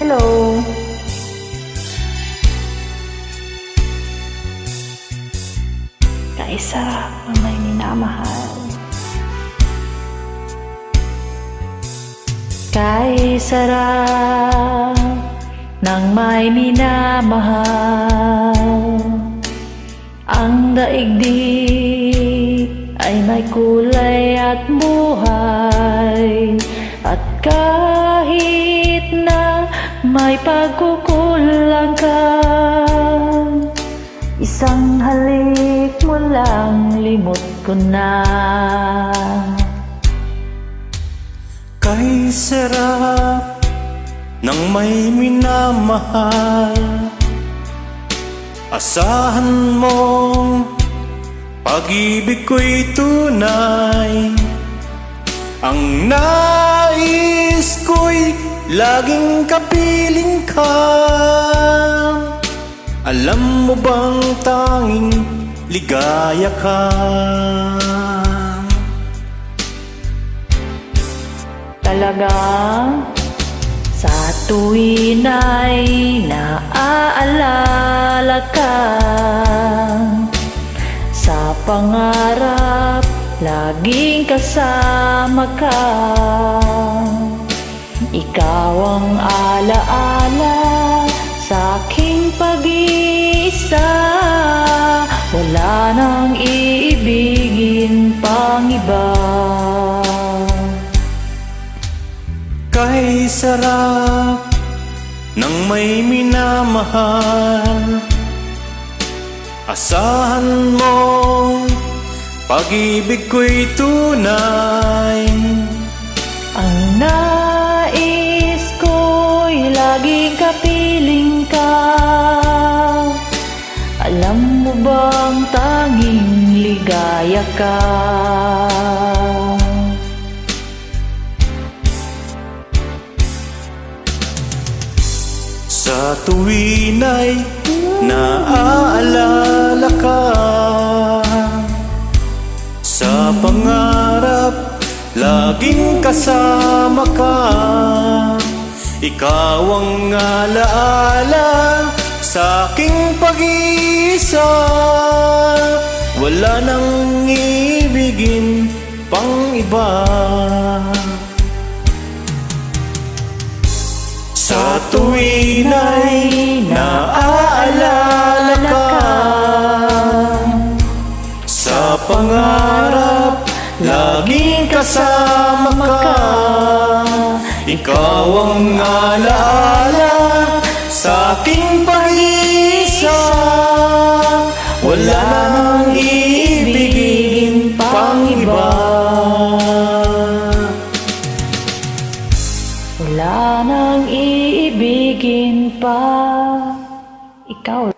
Hello. Kaisarap ang may minamahal. Kaisarap ng may minamahal. Ang daigdig ay may kulay at buhay. At kahit na may pagkukulang ka, isang halik mo lang limot ko na. Kay sarap ng may minamahal, asahan mong pag-ibig ko'y tunay. Ang nais ko'y laging kapiling ka. Alam mo bang tanging ligaya ka? Talagang sa tuwin ay naaalala ka. Sa pangarap laging kasama ka. Ikaw ang alaala sa aking pag-iisa. Wala nang iibigin pang iba. Kay sarap ng may minamahal, asahan mong pag-ibig ko'y tunay. Ang nais ko'y laging kapiling ka. Alam mo bang tanging ligaya ka? Sa tuwin ay naaalala ka. Sa pangarap laging kasama ka. Ikaw ang alaala sa aking pag-iisa. Wala nang ibigin pang iba. Sa tuwin ay naaalala ka. Sa pangarap laging kasama ka. Ikaw ang alaala sa aking pag-iisa. Wala nang iibigin pang iba. Wala nang iibigin pa. Ikaw.